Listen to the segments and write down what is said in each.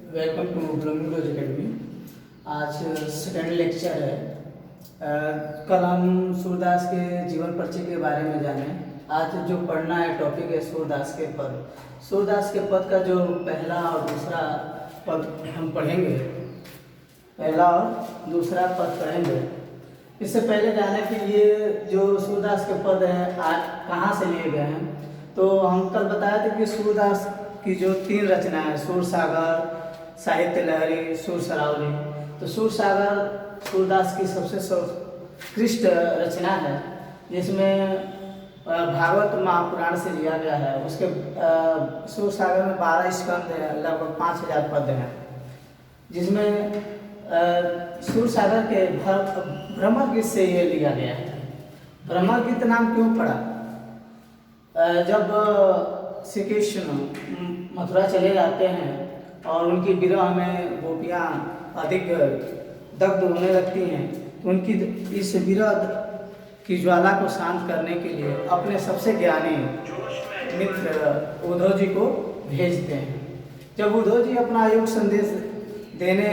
Welcome to blooming rose academy. आज second lecture है। कल हम सूरदास के जीवन परिचय के बारे में जाने। आज जो पढ़ना है टॉपिक है सूरदास के पद। सूरदास के पद का जो पहला और दूसरा पद हम पढ़ेंगे, पहला और दूसरा पद पढ़ेंगे। इससे पहले जाने कि ये जो सूरदास के पद हैं कहाँ से लिए गए हैं, तो हम कल बताया था कि सूरदास की जो 3 रचना है, सुर सागर, साहित्य लहरी, सुर सरावली। तो सुर सागर सूरदास की सबसे सर्वोत्कृष्ट रचना है, जिसमें भागवत महापुराण से लिया गया है। उसके सुर सागर में 12 स्कंद है, लगभग 5000 पद हैं, जिसमें सुर सागर के भ्रमर गीत से ये लिया गया है। भ्रमर गीत नाम क्यों पड़ा? जब श्री कृष्ण मथुरा चले जाते हैं और उनकी विरह में गोपियाँ अधिक दग्ध होने लगती हैं, तो उनकी इस विरह की ज्वाला को शांत करने के लिए अपने सबसे ज्ञानी मित्र उद्धव जी को भेजते हैं। जब उद्धव जी अपना योग संदेश देने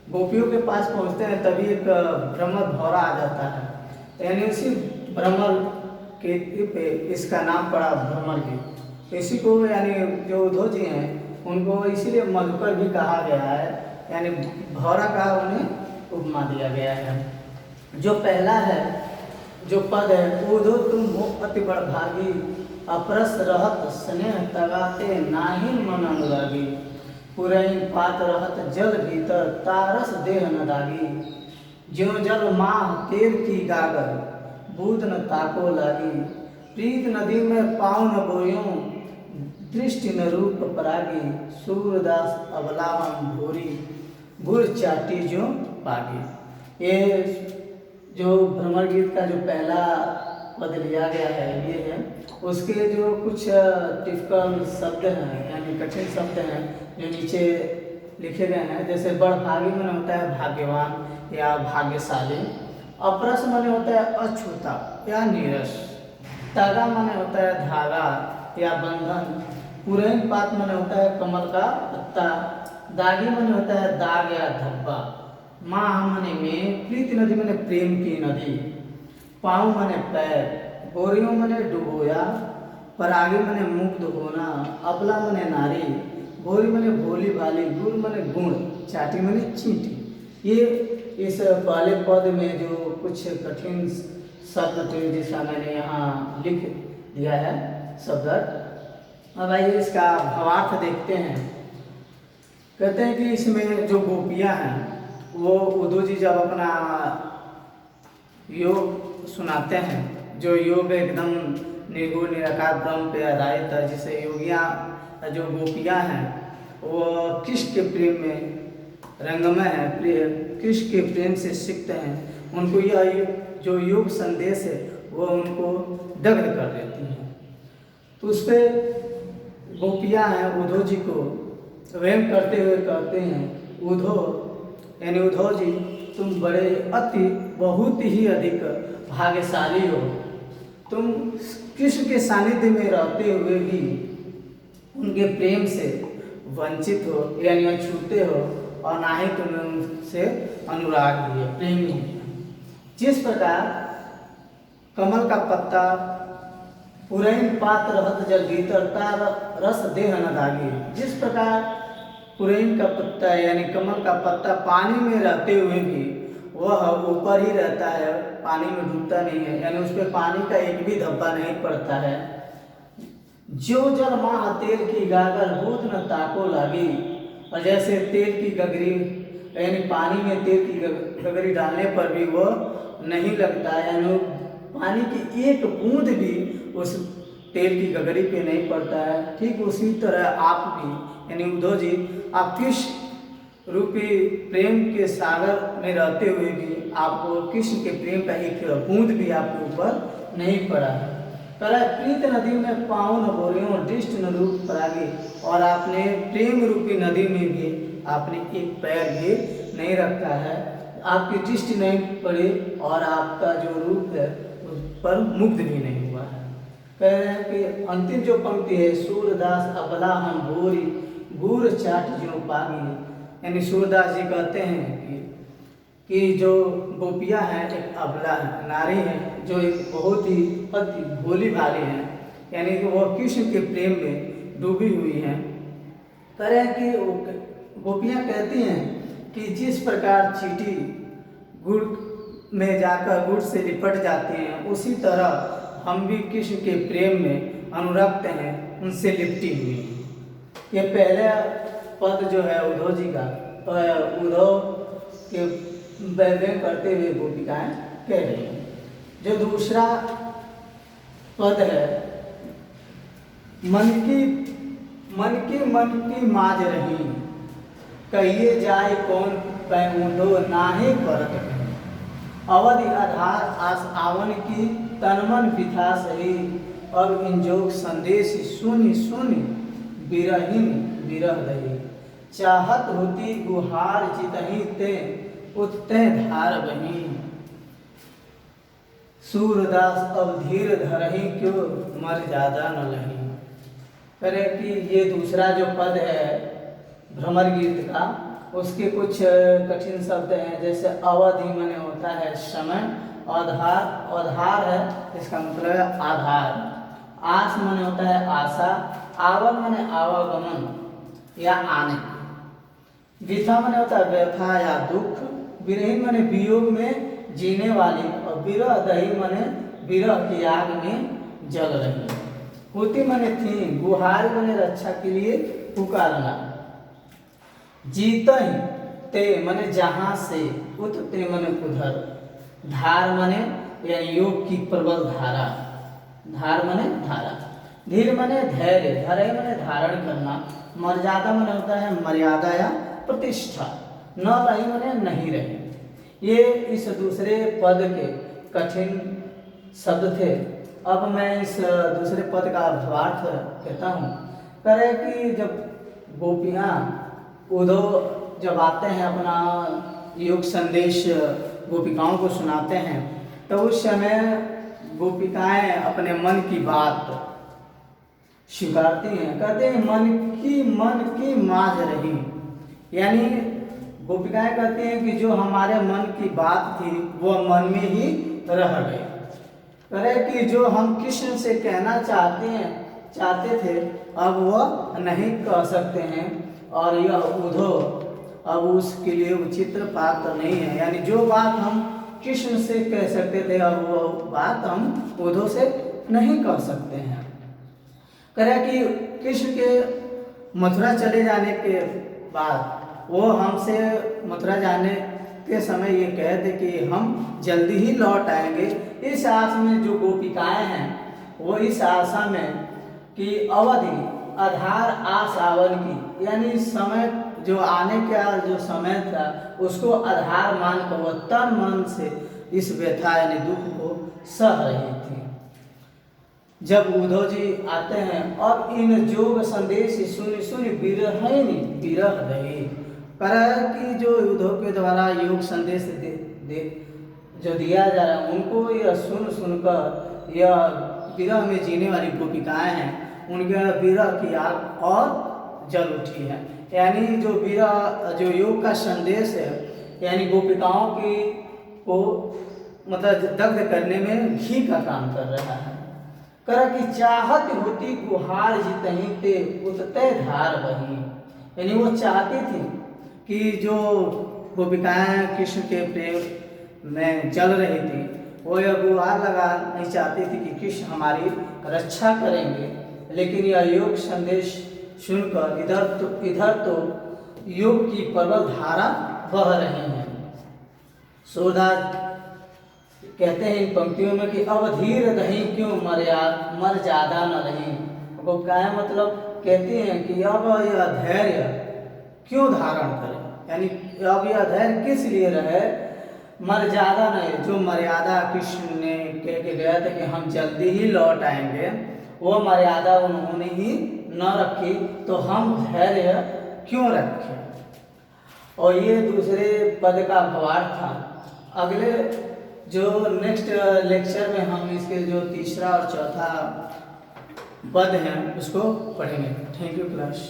गोपियों के पास पहुंचते हैं, तभी एक भ्रमर भौरा आ जाता है। यानी उसी भ्रमर के पे इसका नाम पड़ा भ्रमर गीत। इसी को यानी जो उद्धव जी हैं उनको इसीलिए मधुकर भी कहा गया है, यानी भौरा का उन्हें उपमा दिया गया है। जो पहला है जो पद है, उद्धव तुम हो अति बड़भागी, अपरस रहत स्नेह तगाते नाहिन मन अनुरागी, पुरैन पात रहत जल भीतर तारस देह न दागी, ज्यों जल माह तेल की गागर बूद न ताको लागी, प्रीत नदी में पाँव न बोयों दृष्टि न रूप परागी, सूरदास अबला हम भोरी गुर चाटी जो पागी। ये जो भ्रमर गीत का जो पहला पद लिया गया है ये है। उसके जो कुछ टिपिकल शब्द हैं, यानी कठिन शब्द हैं, जो नीचे लिखे गए हैं। जैसे बड़भागी माने होता है भाग्यवान या भाग्यशाली, अपरस माने होता है अछूता या नीरस, तागा माने होता है धागा या बंधन, पुरैन पात माने होता है कमल का पत्ता, दागी माने होता है दाग या धब्बा, माह माने में, प्रीति नदी माने प्रेम की नदी, पाँव माने पैर, बोरियों माने डुबोया, परागी माने मुक्त होना, अबला माने नारी, भोरी माने भोली भाली, गुड़ माने गुण, चाटी माने चींटी। ये इस पहले पद में जो कुछ कठिन शब्द थे जिसका मैंने यहाँ लिख दिया है शब्द। अब आइए इसका भावार्थ देखते हैं। कहते हैं कि इसमें जो गोपियाँ हैं वो उद्धव जी जब अपना योग सुनाते हैं, जो योग एकदम निर्गुण निराकार ब्रह्म पे आधारित है, जिसे योगियाँ जो गोपियाँ हैं वो कृष्ण के प्रेम में रंगमय है, कृष्ण के प्रेम से सिक्त हैं। उनको यह जो योग संदेश है वो उनको दग्ध कर देती हैं। तो उस पर गोपियाँ हैं उद्धव जी को वहम करते हुए कहते हैं, उद्धव यानी उद्धव जी तुम बड़े अति बहुत ही अधिक भाग्यशाली हो। तुम कृष्ण के सानिध्य में रहते हुए भी उनके प्रेम से वंचित हो, यानी अछूते हो, और ना ही तुम्हें उनसे अनुराग भी है, प्रेम भी है। जिस प्रकार कमल का पत्ता पुरैन पात रहत जल भीतर तार रस देह न दागी, जिस प्रकार पुरैन का पत्ता यानी कमल का पत्ता पानी में रहते हुए भी वह ऊपर ही रहता है, पानी में डूबता नहीं है, यानी उस पर पानी का एक भी धब्बा नहीं पड़ता है। जो जल माह तेल की गागर बूद न ताको लागी, और जैसे तेल की गगरी यानी पानी में तेल की गगरी डालने पर भी वह नहीं लगता, यानी पानी की एक बूंद भी उस तेल की गगरी पे नहीं पड़ता है। ठीक उसी तरह आप भी यानी उद्धव जी आप कृष्ण रूपी प्रेम के सागर में रहते हुए भी आपको कृष्ण के प्रेम का एक बूंद भी आपके ऊपर नहीं पड़ा है। प्रीत नदी में पाँव न बोरियों दृष्टि न रूप परागी, और आपने प्रेम रूपी नदी में भी आपने एक पैर भी नहीं रखा है, आपकी दृष्टि नहीं पड़ी और आपका जो रूप है उस पर मुग्ध भी नहीं हुआ है। कह रहे हैं कि अंतिम जो पंक्ति है, सूरदास अबला हम भोरी गुर चाट जो पागी, यानी सूरदास जी कहते हैं कि जो गोपियाँ हैं एक अबला है, नारी है, जो एक बहुत ही अति भोली भाली है, यानी कि वह कृष्ण के प्रेम में डूबी हुई हैं। करें कि गोपियाँ कहती हैं कि जिस प्रकार चींटी गुड़ में जाकर गुड़ से लिपट जाती हैं, उसी तरह हम भी कृष्ण के प्रेम में अनुरक्त हैं, उनसे लिपटी हुई हैं। ये पहला पद जो है उद्धव जी का, उद्धव के व्यंग करते हुए गोपिकाएं कह रही हैं। जो दूसरा पद है, मन की माज रही, कहिए जाए कौन पैमुंडो नाहे परत कहीं, अवधि आधार आस आवन की तनमन पिथा सही, अब इन जोग संदेश सुनि सुनि बिरहिन बिरह रही, चाहत होती गुहार जितही ते उत्ते धार बही, सूरदास अब धीर धरही क्यों मर ज्यादा न लही। करे कि ये दूसरा जो पद है भ्रमर गीत का, उसके कुछ कठिन शब्द हैं, जैसे अवधि माने होता है समय, आधार है इसका मतलब है आधार, आस माने होता है आशा, आवन माने आवागमन या आने, विथा माने होता है व्यथा या दुख, विरहीन माने वियोग में जीने वाली, और विरह दही माने विरह की आग में जल रही। होती माने थी, गुहार माने रक्षा के लिए पुकारना, जीत ही ते माने जहां से, उत ते माने उधर, धार माने यानी योग की प्रबल धारा, धार माने धारा, धीर माने धैर्य, धैर्य माने धारण करना, मर्यादा माने होता है मर्यादा या प्रतिष्ठा, न रही माने नहीं रही। ये इस दूसरे पद के कठिन शब्द थे। अब मैं इस दूसरे पद का भावार्थ कहता हूँ। करे कि जब गोपियाँ उद्धव जब आते हैं अपना योग संदेश गोपिकाओं को सुनाते हैं, तो उस समय गोपिकाएं अपने मन की बात स्वीकारती हैं, कहते हैं मन की माज रही, यानी गोपिकाएं कहती हैं कि जो हमारे मन की बात थी वो मन में ही रह गई। करे कि जो हम कृष्ण से कहना चाहते थे अब वह नहीं कह सकते हैं, और यह उद्धव अब उसके लिए उचित पात्र नहीं है, यानी जो बात हम कृष्ण से कह सकते थे अब वो बात हम उद्धव से नहीं कह सकते हैं। करे कि कृष्ण के मथुरा चले जाने के बाद वो हमसे मथुरा जाने के समय ये कहते कि हम जल्दी ही लौट आएंगे। इस आस में जो गोपिकाएं हैं वो इस आशा में कि अवधि आधार आस आवन की, यानी समय जो आने का जो समय था उसको आधार मानकर वो तन मन से इस व्यथा यानी दुख को सह रही थी। जब उद्धव जी आते हैं और इन जोग संदेश सुनि बिरह रही, पर कि जो उद्धव के द्वारा योग संदेश जो दिया जा रहा है उनको यह सुनकर यह विरह में जीने वाली गोपिकाएं हैं, उनके विरह की आग और जल उठी है। यानी जो विरह जो योग का संदेश है यानी गोपिकाओं की को मतलब दग्ध करने में घी का काम कर रहा है। कर की चाहत होती गुहार जितही ते उतते धार बही, यानी वो चाहती थी कि जो गोपिकाएं कृष्ण के प्रेम में जल रही थी वो यह गुहार लगा नहीं चाहती थी कि कृष्ण हमारी रक्षा करेंगे, लेकिन यह योग संदेश सुनकर इधर तो योग की प्रबल धारा बह रही है। सूरदास कहते हैं इन पंक्तियों में कि अब धीर रही क्यों मर ज्यादा न रही। गोपिकाएं मतलब कहती हैं कि अब यह धैर्य क्यों धारण करें, यानी अब यह धैर्य किस लिए रहे, मर ज्यादा नहीं। जो मर्यादा कृष्ण ने कह के गया था कि हम जल्दी ही लौट आएंगे, वो मर्यादा उन्होंने ही न रखी, तो हम धैर्य क्यों रखें। और ये दूसरे पद का भावार्थ था। अगले जो नेक्स्ट लेक्चर में हम इसके जो तीसरा और चौथा पद हैं उसको पढ़ेंगे। Thank you class.